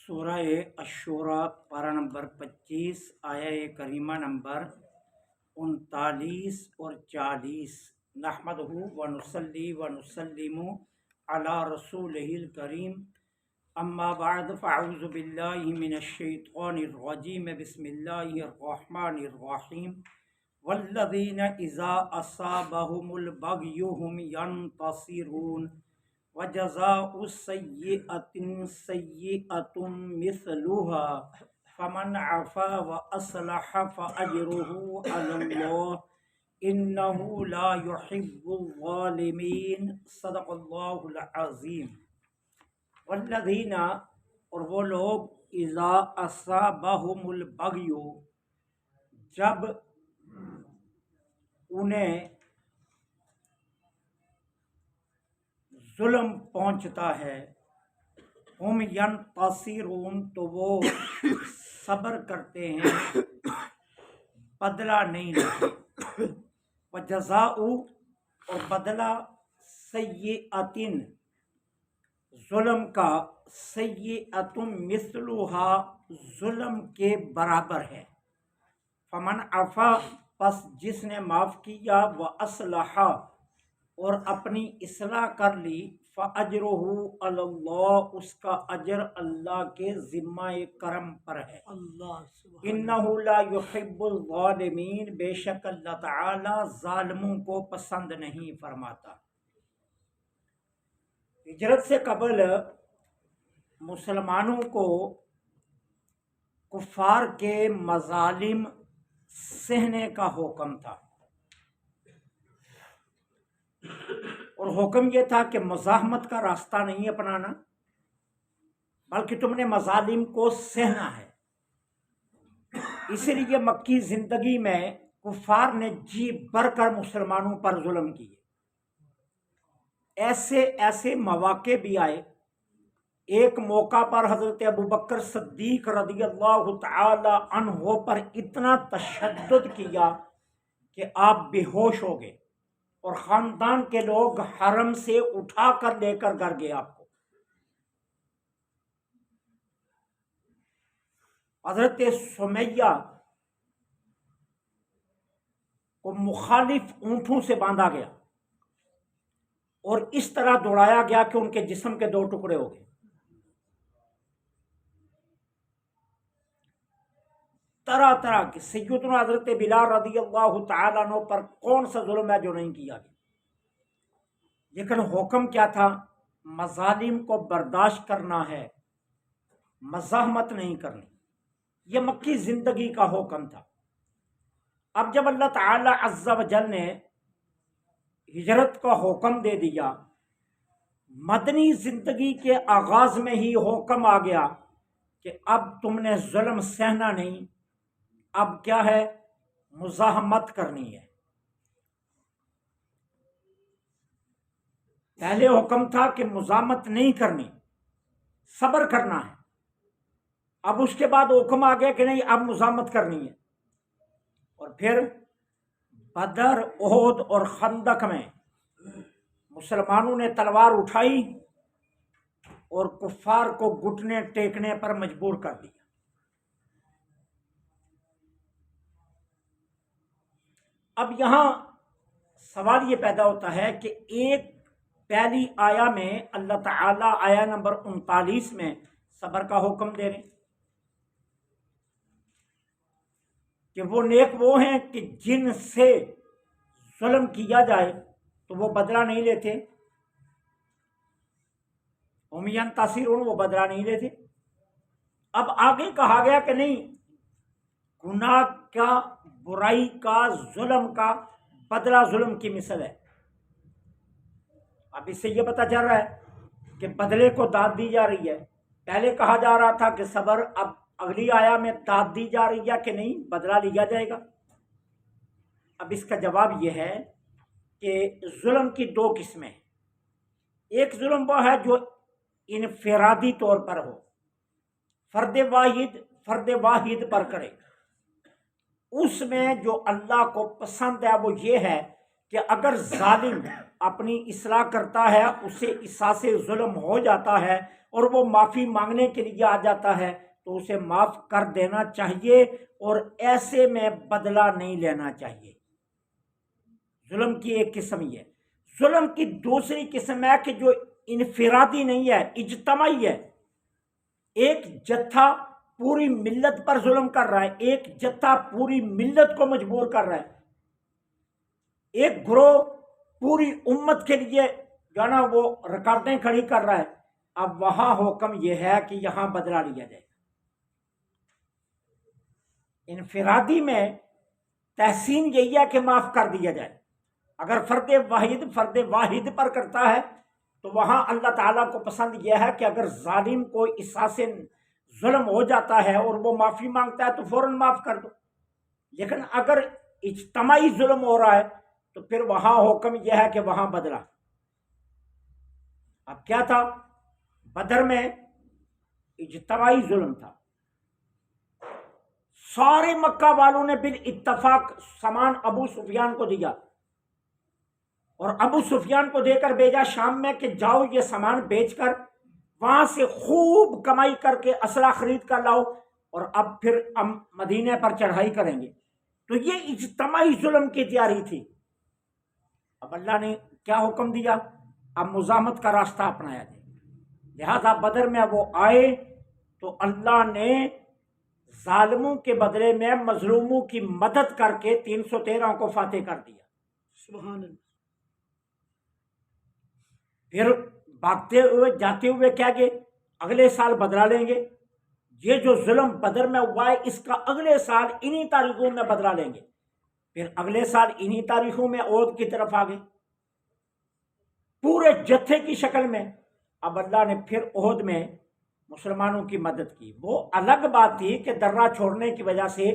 سورہ الشورى پارہ نمبر 25 آیہ کریمہ نمبر 39 اور 40۔ نحمدہ ونصلی ونسلم علی رسولہ الکریم، اما بعد فاعوذ باللہ من الشیطان الرجیم، بسم اللہ الرحمن الرحیم۔ والذین اذا اصابہم البغی هم ینتصرون وجزاء سیئۃ سیئۃ مثلها فمن عفا واصلح فاجرہ علی اللہ انہ لا يحب الظالمین۔ صدق اللہ العظیم۔ والذین، اور وہ لوگ، اذا اصابہم البغی، جب انہیں ظلم پہنچتا ہے، ہم ینتصرون، تو وہ صبر کرتے ہیں، بدلہ نہیں لیتے۔ وجزاء، اور بدلہ، سیئۃ، ظلم کا، سیئۃ مثلھا، ظلم کے برابر ہے۔ فمن عفا، پس جس نے معاف کیا، واصلح، اور اپنی اصلاح کر لی، فاجرہ علی اللہ، اس کا اجر اللہ کے ذمہ کرم پر ہے۔ انہ لا یحب الظالمین، بے شک اللہ تعالی ظالموں کو پسند نہیں فرماتا۔ ہجرت سے قبل مسلمانوں کو کفار کے مظالم سہنے کا حکم تھا، اور حکم یہ تھا کہ مزاحمت کا راستہ نہیں اپنانا، بلکہ تم نے مظالم کو سہنا ہے۔ اسی لیے مکی زندگی میں کفار نے جی بھر کر مسلمانوں پر ظلم کیے۔ ایسے مواقع بھی آئے۔ ایک موقع پر حضرت ابوبکر صدیق رضی اللہ تعالی عنہ پر اتنا تشدد کیا کہ آپ بے ہوش ہو گئے، اور خاندان کے لوگ حرم سے اٹھا کر لے کر گھر گئے آپ کو۔ حضرت سمیہ کو مخالف اونٹوں سے باندھا گیا اور اس طرح دوڑایا گیا کہ ان کے جسم کے 2 ٹکڑے ہو گئے۔ طرح طرح کے سیدنا حضرت بلال رضی اللہ تعالیٰ عنہ پر کون سا ظلم ہے جو نہیں کیا گیا، لیکن حکم کیا تھا؟ مظالم کو برداشت کرنا ہے، مزاحمت نہیں کرنی۔ یہ مکی زندگی کا حکم تھا۔ اب جب اللہ تعالی عز و جل نے ہجرت کا حکم دے دیا، مدنی زندگی کے آغاز میں ہی حکم آ گیا کہ اب تم نے ظلم سہنا نہیں، اب کیا ہے؟ مزاحمت کرنی ہے۔ پہلے حکم تھا کہ مزاحمت نہیں کرنی، صبر کرنا ہے۔ اب اس کے بعد حکم آ گیا کہ نہیں، اب مزاحمت کرنی ہے۔ اور پھر بدر، احد اور خندق میں مسلمانوں نے تلوار اٹھائی اور کفار کو گھٹنے ٹیکنے پر مجبور کر دیا۔ اب یہاں سوال یہ پیدا ہوتا ہے کہ ایک پہلی آیا میں اللہ تعالیٰ آیا نمبر 39 میں صبر کا حکم دے رہے ہیں کہ وہ نیک وہ ہیں کہ جن سے ظلم کیا جائے تو وہ بدلہ نہیں لیتے، ہم ینتصرون، وہ بدلہ نہیں لیتے۔ اب آگے کہا گیا کہ نہیں، گناہ کا، برائی کا، ظلم کا بدلہ ظلم کی مثل ہے۔ اب اس سے یہ پتہ چل رہا ہے کہ بدلے کو داد دی جا رہی ہے۔ پہلے کہا جا رہا تھا کہ صبر، اب اگلی آیا میں داد دی جا رہی ہے کہ نہیں، بدلہ لیا جائے گا۔ اب اس کا جواب یہ ہے کہ ظلم کی 2 قسمیں ہیں۔ ایک ظلم وہ ہے جو انفرادی طور پر ہو، فرد واحد پر کرے۔ اس میں جو اللہ کو پسند ہے وہ یہ ہے کہ اگر ظالم اپنی اصلاح کرتا ہے، اسے احساس ظلم ہو جاتا ہے اور وہ معافی مانگنے کے لیے آ جاتا ہے تو اسے معاف کر دینا چاہیے، اور ایسے میں بدلہ نہیں لینا چاہیے۔ ظلم کی ایک قسم یہ ہے۔ ظلم کی دوسری قسم ہے کہ جو انفرادی نہیں ہے، اجتماعی ہے۔ ایک جتھا پوری ملت پر ظلم کر رہا ہے، ایک جتھا پوری ملت کو مجبور کر رہا ہے، ایک گروہ پوری امت کے لیے جو ہے نا وہ رکاوٹیں کھڑی کر رہا ہے۔ اب وہاں حکم یہ ہے کہ یہاں بدلہ لیا جائے۔ انفرادی میں تحسین یہی ہے کہ معاف کر دیا جائے۔ اگر فرد واحد پر کرتا ہے تو وہاں اللہ تعالیٰ کو پسند یہ ہے کہ اگر ظالم کو احساس ظلم ہو جاتا ہے اور وہ معافی مانگتا ہے تو فوراً معاف کر دو۔ لیکن اگر اجتماعی ظلم ہو رہا ہے تو پھر وہاں حکم یہ ہے کہ وہاں بدلہ۔ اب کیا تھا؟ بدر میں اجتماعی ظلم تھا۔ سارے مکہ والوں نے بالاتفاق سامان ابو سفیان کو دیا، اور ابو سفیان کو دے کر بھیجا شام میں کہ جاؤ یہ سامان بیچ کر وہاں سے خوب کمائی کر کے اسلحہ خرید کر لاؤ، اور اب پھر ہم مدینے پر چڑھائی کریں گے۔ تو یہ اجتماعی ظلم کی تیاری تھی۔ اب اللہ نے کیا حکم دیا؟ اب مزاحمت کا راستہ اپنایا جائے۔ لہذا بدر میں وہ آئے تو اللہ نے ظالموں کے بدلے میں مظلوموں کی مدد کر کے 313 کو فاتح کر دیا۔ سبحان اللہ۔ پھر بھاگتے ہوئے جاتے ہوئے کیا کہ اگلے سال بدلہ لیں گے۔ یہ جو ظلم بدر میں ہوا ہے اس کا اگلے سال انہی تاریخوں میں بدلہ لیں گے۔ پھر اگلے سال انہی تاریخوں میں عہد کی طرف آ گئے پورے جتھے کی شکل میں۔ اب اللہ نے پھر عہد میں مسلمانوں کی مدد کی۔ وہ الگ بات تھی کہ درہ چھوڑنے کی وجہ سے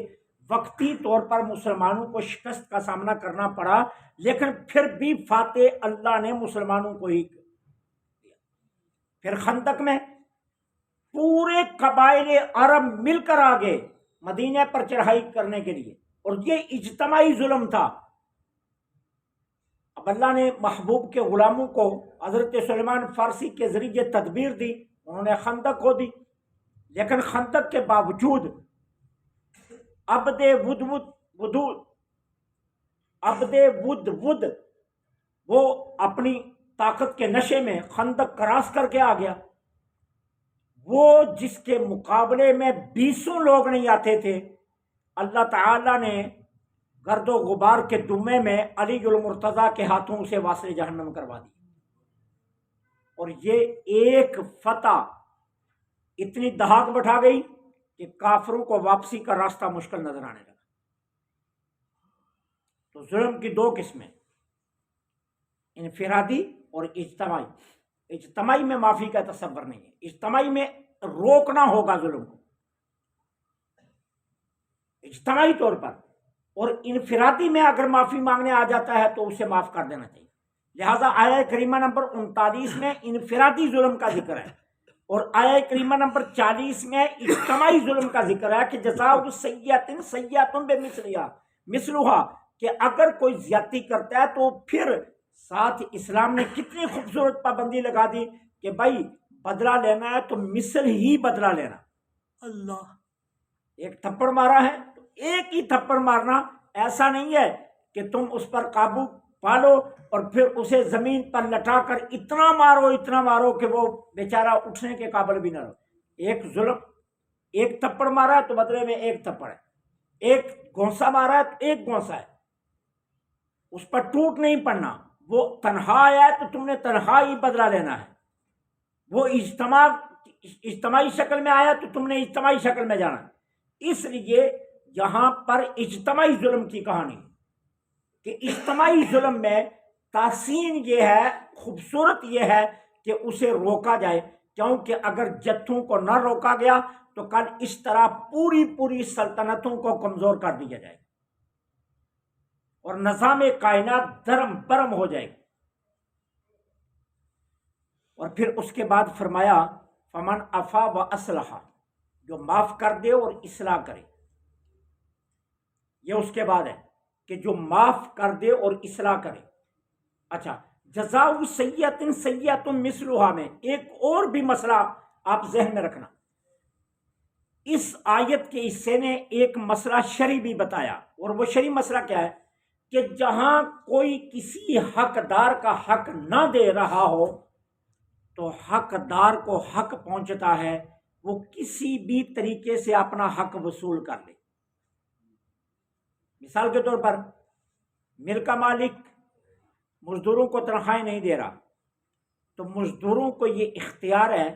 وقتی طور پر مسلمانوں کو شکست کا سامنا کرنا پڑا، لیکن پھر بھی فاتح اللہ نے مسلمانوں کو ہی دیا۔ پھر خندق میں پورے قبائل عرب مل کر آ گئے مدینے پر چڑھائی کرنے کے لیے، اور یہ اجتماعی ظلم تھا۔ اب اللہ نے محبوب کے غلاموں کو حضرت سلیمان فارسی کے ذریعے تدبیر دی، انہوں نے خندق کھو دی، لیکن خندق کے باوجود عبد ود وہ اپنی طاقت کے نشے میں خندق کراس کر کے آ گیا۔ وہ جس کے مقابلے میں 20 لوگ نہیں آتے تھے، اللہ تعالیٰ نے گرد و غبار کے دمے میں علی المرتضیٰ کے ہاتھوں اسے واصل جہنم کروا دی، اور یہ ایک فتح اتنی دھاک بٹھا گئی کہ کافروں کو واپسی کا راستہ مشکل نظر آنے لگا۔ تو ظلم کی دو قسمیں، انفرادی اور اجتماعی۔ اجتماعی میں معافی کا تصور نہیں ہے، اجتماعی میں روکنا ہوگا ظلم کو اجتماعی طور پر، اور انفرادی میں اگر معافی مانگنے آ جاتا ہے تو اسے معاف کر دینا چاہیے۔ لہذا آیہ کریمہ نمبر 39 میں انفرادی ظلم کا ذکر ہے، اور آیہ کریمہ نمبر 40 میں اجتماعی ظلم کا ذکر ہے کہ جزاء سیئۃ سیئۃ مثلھا، کہ اگر کوئی زیادتی کرتا ہے تو پھر ساتھ اسلام نے کتنی خوبصورت پابندی لگا دی کہ بھائی بدلہ لینا ہے تو مثل ہی بدلہ لینا۔ اللہ، ایک تھپڑ مارا ہے تو ایک ہی تھپڑ مارنا، ایسا نہیں ہے کہ تم اس پر قابو پالو اور پھر اسے زمین پر لٹا کر اتنا مارو کہ وہ بیچارہ اٹھنے کے قابل بھی نہ رہو۔ ایک ظلم، ایک تھپڑ مارا ہے تو بدلے میں ایک تھپڑ ہے، ایک گھونسا مارا ہے تو ایک گھونسا ہے، اس پر ٹوٹ نہیں پڑنا۔ وہ تنہا آیا ہے تو تم نے تنہا ہی بدلہ لینا ہے، وہ اجتماعی شکل میں آیا تو تم نے اجتماعی شکل میں جانا ہے۔ اس لیے یہاں پر اجتماعی ظلم کی کہانی کہ اجتماعی ظلم میں تحسین یہ ہے، خوبصورت یہ ہے کہ اسے روکا جائے، کیونکہ اگر جتھوں کو نہ روکا گیا تو کل اس طرح پوری سلطنتوں کو کمزور کر دیا جائے اور نظام کائنات درم برم ہو جائے گا۔ اور پھر اس کے بعد فرمایا فمن عفا و اصلح، جو معاف کر دے اور اصلاح کرے، یہ اس کے بعد ہے۔ کہ جو معاف کر دے اور اصلاح کرے۔ اچھا، جزاء سیئۃ سیئۃ مثلھا میں ایک اور بھی مسئلہ آپ ذہن میں رکھنا، اس آیت کے حصے نے ایک مسئلہ شرعی بھی بتایا، اور وہ شرعی مسئلہ کیا ہے کہ جہاں کوئی کسی حقدار کا حق نہ دے رہا ہو تو حقدار کو حق پہنچتا ہے، وہ کسی بھی طریقے سے اپنا حق وصول کر لے۔ مثال کے طور پر مل کا مالک مزدوروں کو تنخواہیں نہیں دے رہا، تو مزدوروں کو یہ اختیار ہے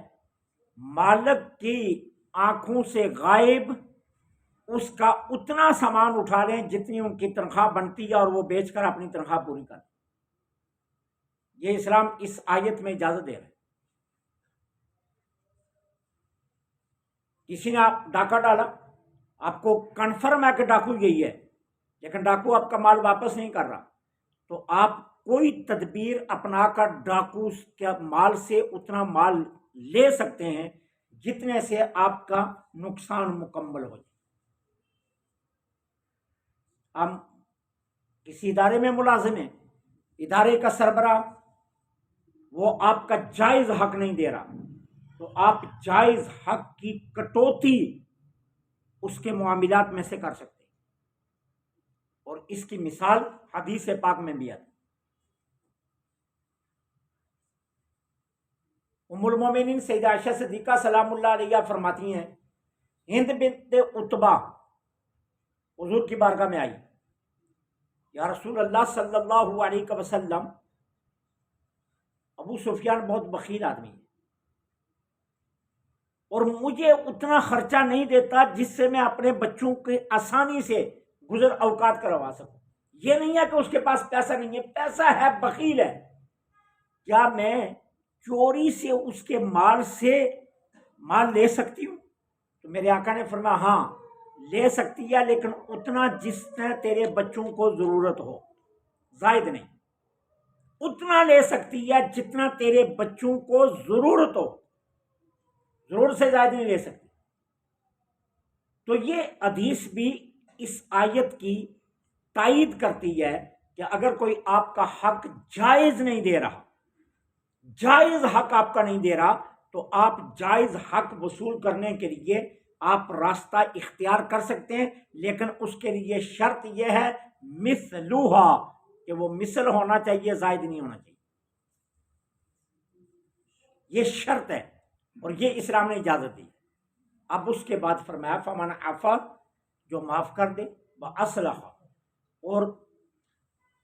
مالک کی آنکھوں سے غائب اس کا اتنا سامان اٹھا لیں جتنی ان کی تنخواہ بنتی ہے اور وہ بیچ کر اپنی تنخواہ پوری کر دیں۔ یہ اسلام اس آیت میں اجازت دے رہا ہے۔ کسی نے آپ ڈاکہ ڈالا، آپ کو کنفرم ہے کہ ڈاکو یہی ہے، لیکن ڈاکو آپ کا مال واپس نہیں کر رہا، تو آپ کوئی تدبیر اپنا کر ڈاکو کے مال سے اتنا مال لے سکتے ہیں جتنے سے آپ کا نقصان مکمل ہو جائے۔ ہم کسی ادارے میں ملازم ہیں، ادارے کا سربراہ وہ آپ کا جائز حق نہیں دے رہا، تو آپ جائز حق کی کٹوتی اس کے معاملات میں سے کر سکتے ہیں، اور اس کی مثال حدیث پاک میں بھی آتی۔ ام المومنین سیدہ عائشہ صدیقہ سلام اللہ علیہ فرماتی ہیں، ہند بنت عتبہ حضور کی بارگاہ میں آئی، یا رسول اللہ صلی اللہ علیہ وسلم، ابو سفیان بہت بخیل آدمی ہے اور مجھے اتنا خرچہ نہیں دیتا جس سے میں اپنے بچوں کے آسانی سے گزر اوقات کروا سکوں۔ یہ نہیں ہے کہ اس کے پاس پیسہ نہیں ہے، پیسہ ہے، بخیل ہے، کیا میں چوری سے اس کے مال سے مال لے سکتی ہوں؟ تو میرے آقا نے فرمایا ہاں لے سکتی ہے، لیکن اتنا جس نے تیرے بچوں کو ضرورت ہو، زائد نہیں، اتنا لے سکتی ہے جتنا تیرے بچوں کو ضرورت ہو، ضرورت سے زائد نہیں لے سکتی۔ تو یہ حدیث بھی اس آیت کی تائید کرتی ہے کہ اگر کوئی آپ کا حق جائز نہیں دے رہا، جائز حق آپ کا نہیں دے رہا، تو آپ جائز حق وصول کرنے کے لیے آپ راستہ اختیار کر سکتے ہیں، لیکن اس کے لیے شرط یہ ہے مثلھا، کہ وہ مثل ہونا چاہیے، زائد نہیں ہونا چاہیے، یہ شرط ہے، اور یہ اسلام نے اجازت دی۔ اب اس کے بعد فرمایا فمن عفا، جو معاف کر دے، واصلح، اور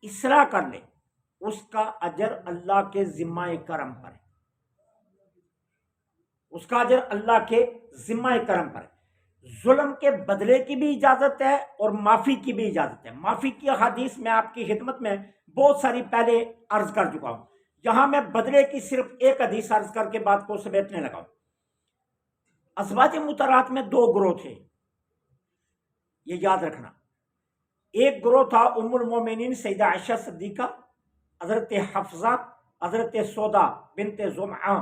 اصلاح کر لے، اس کا اجر اللہ کے ذمہ کرم پر ہے، اس کا اجر اللہ کے ذمہ کرم پر ہے۔ ظلم کے بدلے کی بھی اجازت ہے اور معافی کی بھی اجازت ہے۔ معافی کی حدیث میں آپ کی خدمت میں بہت ساری پہلے عرض کر چکا ہوں، یہاں میں بدلے کی صرف ایک حدیث عرض کر کے بات کو سمیٹنے لگا ہوں۔ ازواج مطہرات میں دو گروہ تھے، یہ یاد رکھنا۔ ایک گروہ تھا ام المومنین سیدہ عائشہ صدیقہ، حضرت حفصہ، حضرت سودا بنت زمعہ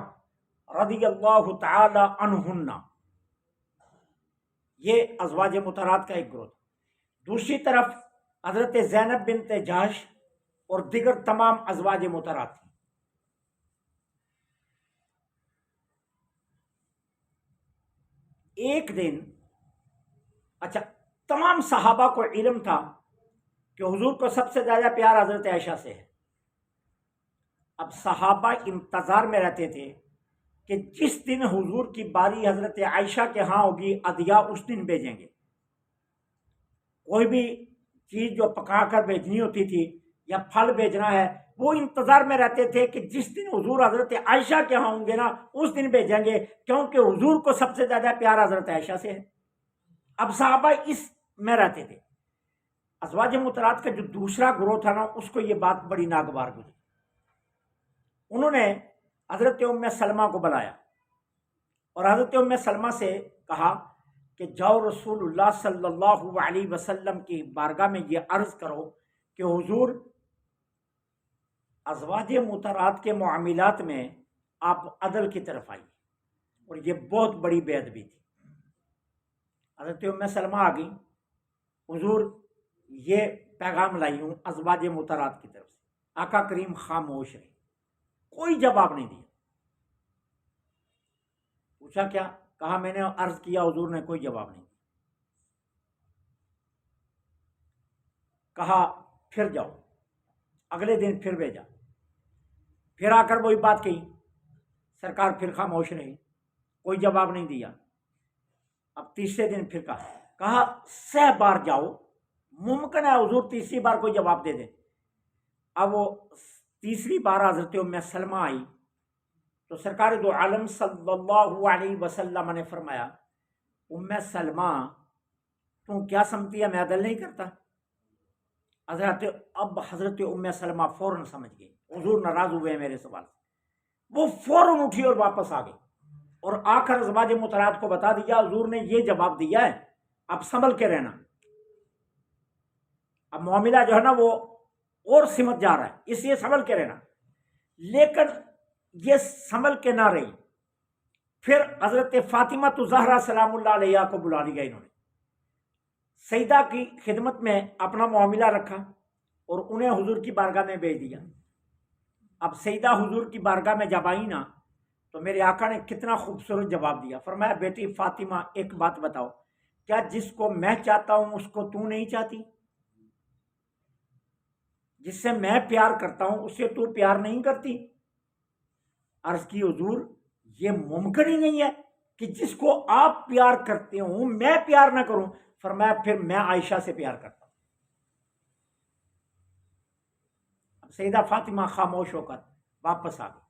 رضی اللہ تعالی عنہن، یہ ازواج مطہرات کا ایک گروہ تھا۔ دوسری طرف حضرت زینب بنت جہش اور دیگر تمام ازواج مطہرات تھیں۔ ایک دن، اچھا، تمام صحابہ کو علم تھا کہ حضور کو سب سے زیادہ پیار حضرت عائشہ سے ہے۔ اب صحابہ انتظار میں رہتے تھے کہ جس دن حضور کی باری حضرت عائشہ کے ہاں ہوگی، عدیہ اس دن بھیجیں گے۔ کوئی بھی چیز جو پکا کر بھیجنی ہوتی تھی یا پھل بھیجنا ہے، وہ انتظار میں رہتے تھے کہ جس دن حضور حضرت عائشہ کے ہاں ہوں گے نا، اس دن بھیجیں گے، کیونکہ حضور کو سب سے زیادہ پیار حضرت عائشہ سے ہے۔ اب صحابہ اس میں رہتے تھے۔ ازواج مطہرات کا جو دوسرا گروہ تھا نا، اس کو یہ بات بڑی ناگوار گزری۔ انہوں نے حضرت ام سلمہ کو بلایا اور حضرت ام سلمہ سے کہا کہ جاؤ رسول اللہ صلی اللہ علیہ وسلم کی بارگاہ میں یہ عرض کرو کہ حضور ازواج مطہرات کے معاملات میں آپ عدل کی طرف آئیے، اور یہ بہت بڑی بے ادبی تھی۔ حضرت ام سلمہ آ گئی، حضور یہ پیغام لائی ہوں ازواج مطہرات کی طرف سے۔ آقا کریم خاموش رہے، کوئی جواب نہیں دیا۔ پوچھا کیا؟ کہا میں نے عرض کیا، حضور نے کوئی جواب نہیں دیا۔ کہا پھر جاؤ، اگلے دن پھر بھیجا، پھر آ کر وہی بات کہی، سرکار پھر خاموش رہی، کوئی جواب نہیں دیا۔ اب تیسرے دن پھر کہا 100 بار جاؤ، ممکن ہے حضور تیسری بار کوئی جواب دے دے۔ اب وہ تیسری بار حضرت ام سلمہ آئی تو سرکار دو عالم صلی اللہ علیہ وسلم نے فرمایا، ام سلمہ تم کیا سمجھتی ہے میں عدل نہیں کرتا؟ حضرت ام سلمہ فوراً سمجھ گئی حضور ناراض ہوئے ہیں میرے سوال سے۔ وہ فوراً اٹھی اور واپس آ گئی اور آ کر ازواج مطہرات کو بتا دیا حضور نے یہ جواب دیا ہے، اب سنبھل کے رہنا۔ اب معاملہ جو ہے نا وہ اور سمت جا رہا ہے، اس لیے سنبھل کے رہنا۔ لیکن یہ سنبھل کے نہ رہی، پھر حضرت فاطمہ الزہرا سلام اللہ علیہ کو بلا لیا انہوں نے، سیدہ کی خدمت میں اپنا معاملہ رکھا اور انہیں حضور کی بارگاہ میں بھیج دیا۔ اب سیدہ حضور کی بارگاہ میں جب آئی نا تو میرے آقا نے کتنا خوبصورت جواب دیا، فرمایا بیٹی فاطمہ ایک بات بتاؤ، کیا جس کو میں چاہتا ہوں اس کو تو نہیں چاہتی؟ جس سے میں پیار کرتا ہوں اس سے تو پیار نہیں کرتی؟ عرض کی حضور یہ ممکن ہی نہیں ہے کہ جس کو آپ پیار کرتے ہوں میں پیار نہ کروں۔ فرمایا پھر میں عائشہ سے پیار کرتا ہوں۔ اب سیدہ فاطمہ خاموش ہو کر واپس آ گئی،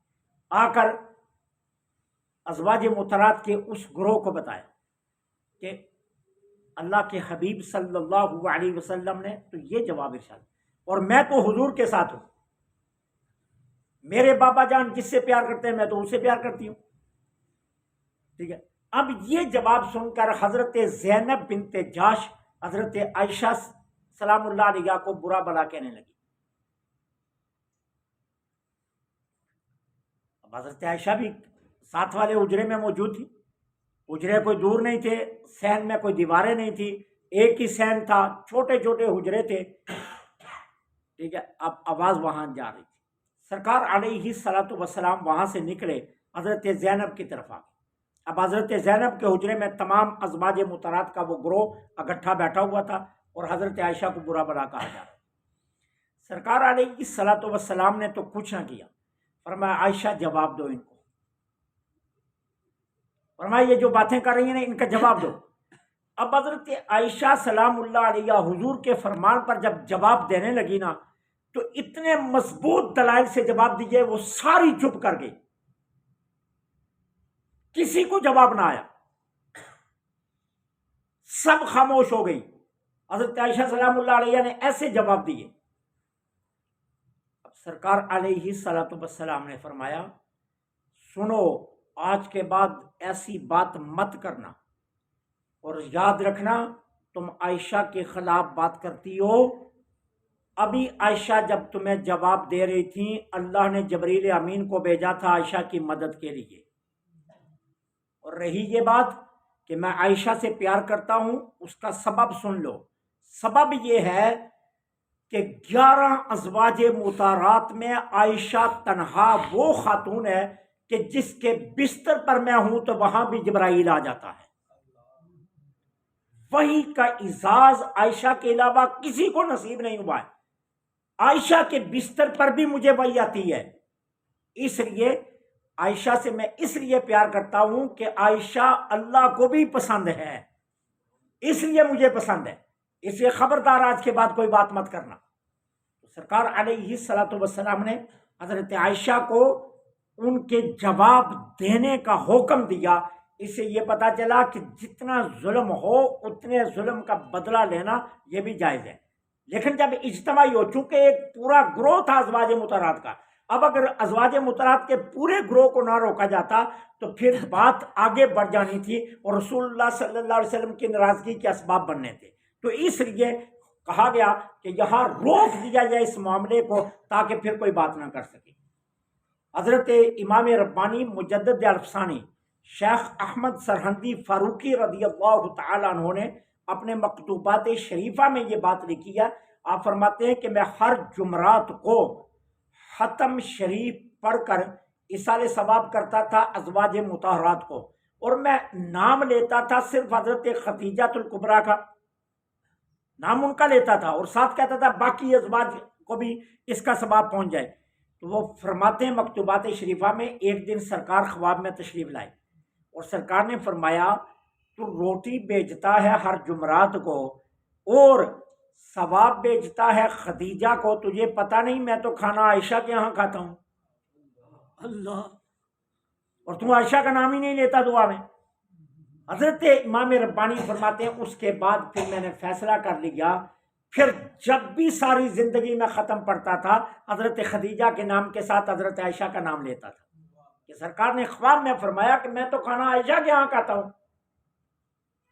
آ کر ازواج مطہرات کے اس گروہ کو بتایا کہ اللہ کے حبیب صلی اللہ علیہ وسلم نے تو یہ جواب ارشاد، اور میں تو حضور کے ساتھ ہوں، میرے بابا جان جس سے پیار کرتے ہیں میں تو اسے پیار کرتی ہوں۔ ٹھیک ہے، اب یہ جواب سن کر حضرت زینب بنت جاش حضرت عائشہ سلام اللہ علیہ کو برا بھلا کہنے لگی۔ اب حضرت عائشہ بھی ساتھ والے حجرے میں موجود تھی، حجرے کوئی دور نہیں تھے، صحن میں کوئی دیواریں نہیں تھی، ایک ہی صحن تھا، چھوٹے چھوٹے حجرے تھے۔ ٹھیک ہے، اب آواز وہاں جا رہی تھی، سرکار علیہ الصلوۃ والسلام وہاں سے نکلے، حضرت زینب کی طرف آ گئے۔ اب حضرت زینب کے حجرے میں تمام ازواج مطہرات کا وہ گروہ اکٹھا بیٹھا ہوا تھا اور حضرت عائشہ کو برا بھلا کہا جا رہا۔ سرکار علیہ الصلوۃ والسلام نے تو کچھ نہ کیا، فرمایا عائشہ جواب دو ان کو، فرمایا یہ جو باتیں کر رہی ہیں نا ان کا جواب دو۔ اب حضرت عائشہ سلام اللہ علیہ حضور کے فرمان پر جب جواب دینے لگی نا تو اتنے مضبوط دلائل سے جواب دیے وہ ساری چپ کر گئی، کسی کو جواب نہ آیا، سب خاموش ہو گئی۔ حضرت عائشہ سلام اللہ علیہ نے ایسے جواب دیے۔ اب سرکار علیہ الصلوۃ والسلام نے فرمایا سنو، آج کے بعد ایسی بات مت کرنا، اور یاد رکھنا تم عائشہ کے خلاف بات کرتی ہو۔ ابھی عائشہ جب تمہیں جواب دے رہی تھی اللہ نے جبریل امین کو بھیجا تھا عائشہ کی مدد کے لیے، اور رہی یہ بات کہ میں عائشہ سے پیار کرتا ہوں، اس کا سبب سن لو۔ سبب یہ ہے کہ 11 ازواج مطہرات میں عائشہ تنہا وہ خاتون ہے کہ جس کے بستر پر میں ہوں تو وہاں بھی جبرائیل آ جاتا ہے۔ وحی کا اعزاز عائشہ کے علاوہ کسی کو نصیب نہیں ہوا ہے، عائشہ کے بستر پر بھی مجھے وحی آتی ہے۔ اس لیے عائشہ سے میں اس لیے پیار کرتا ہوں کہ عائشہ اللہ کو بھی پسند ہے، اس لیے مجھے پسند ہے، اس لیے خبردار آج کے بعد کوئی بات مت کرنا۔ سرکار علیہ الصلوۃ والسلام نے حضرت عائشہ کو ان کے جواب دینے کا حکم دیا۔ اس سے یہ پتا چلا کہ جتنا ظلم ہو اتنے ظلم کا بدلہ لینا یہ بھی جائز ہے، لیکن جب اجتماعی ہو، چونکہ ایک پورا گروہ تھا ازواج مطہرات کا، اب اگر ازواج مطہرات کے پورے گروہ کو نہ روکا جاتا تو پھر بات آگے بڑھ جانی تھی اور رسول اللہ صلی اللہ علیہ وسلم کی ناراضگی کے اسباب بننے تھے۔ تو اس لیے کہا گیا کہ یہاں روک دیا جائے اس معاملے کو تاکہ پھر کوئی بات نہ کر سکے۔ حضرت امام ربانی مجدد الفسانی شیخ احمد سرہندی فاروقی رضی اللہ تعالیٰ عنہ نے اپنے مکتوبات شریفہ میں یہ بات لکھی ہے، آپ فرماتے ہیں کہ میں ہر جمعرات کو ختم شریف پڑھ کر ایصال ثواب کرتا تھا ازواج مطہرات کو، اور میں نام لیتا تھا صرف حضرت خدیجہ الکبریٰ کا، نام ان کا لیتا تھا، اور ساتھ کہتا تھا باقی ازواج کو بھی اس کا ثواب پہنچ جائے۔ تو وہ فرماتے ہیں مکتوبات شریفہ میں، ایک دن سرکار خواب میں تشریف لائے اور سرکار نے فرمایا تو روٹی بیچتا ہے ہر جمعرات کو اور ثواب بیچتا ہے خدیجہ کو، تجھے پتہ نہیں میں تو کھانا عائشہ کے یہاں کھاتا ہوں اللہ، اور تم عائشہ کا نام ہی نہیں لیتا دعا میں۔ حضرت امام ربانی فرماتے ہیں اس کے بعد پھر میں نے فیصلہ کر لیا، پھر جب بھی ساری زندگی میں ختم پڑتا تھا حضرت خدیجہ کے نام کے ساتھ حضرت عائشہ کا نام لیتا تھا، کہ سرکار نے خواب میں فرمایا کہ میں تو کھانا عائشہ کے یہاں کھاتا ہوں۔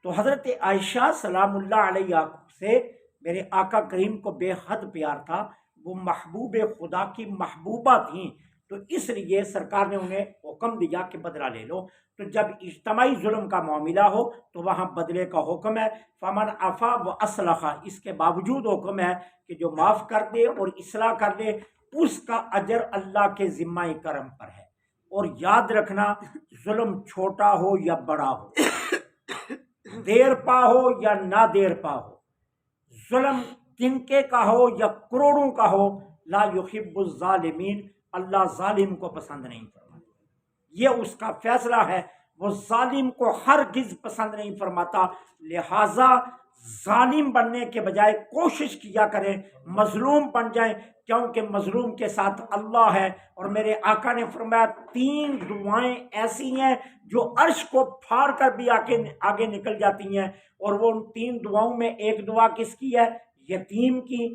تو حضرت عائشہ سلام اللہ علیہ سے میرے آقا کریم کو بے حد پیار تھا، وہ محبوب خدا کی محبوبہ تھیں، تو اس لیے سرکار نے انہیں حکم دیا کہ بدلہ لے لو۔ تو جب اجتماعی ظلم کا معاملہ ہو تو وہاں بدلے کا حکم ہے، فمن عفا و اصلح، اس کے باوجود حکم ہے کہ جو معاف کر دے اور اصلاح کر دے اس کا اجر اللہ کے ذمہ کرم پر ہے۔ اور یاد رکھنا، ظلم چھوٹا ہو یا بڑا ہو، دیر پا ہو یا نہ دیر پا ہو، ظلم تنکے کا ہو یا کروڑوں کا ہو، لا یحب الظالمین، اللہ ظالم کو پسند نہیں فرماتا، یہ اس کا فیصلہ ہے، وہ ظالم کو ہرگز پسند نہیں فرماتا۔ لہٰذا ظالم بننے کے بجائے کوشش کیا کریں مظلوم بن جائیں، کیونکہ مظلوم کے ساتھ اللہ ہے۔ اور میرے آقا نے فرمایا 3 دعائیں ایسی ہیں جو عرش کو پھاڑ کر بھی آگے نکل جاتی ہیں، اور وہ ان 3 دعاؤں میں ایک دعا کس کی ہے؟ یتیم کی،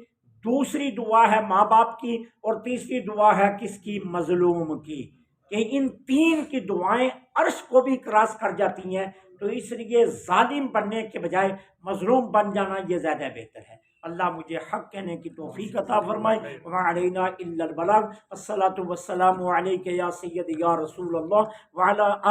دوسری دعا ہے ماں باپ کی، اور تیسری دعا ہے کس کی؟ مظلوم کی، کہ ان 3 کی دعائیں عرش کو بھی کراس کر جاتی ہیں۔ تو اس لیے ظالم بننے کے بجائے مظلوم بن جانا یہ زیادہ بہتر ہے۔ اللہ مجھے حق کہنے کی توفیق عطا فرمائے۔ وما علینا الا البلاغ۔ الصلاۃ والسلام علیک یا سیدی یا رسول اللہ وعلی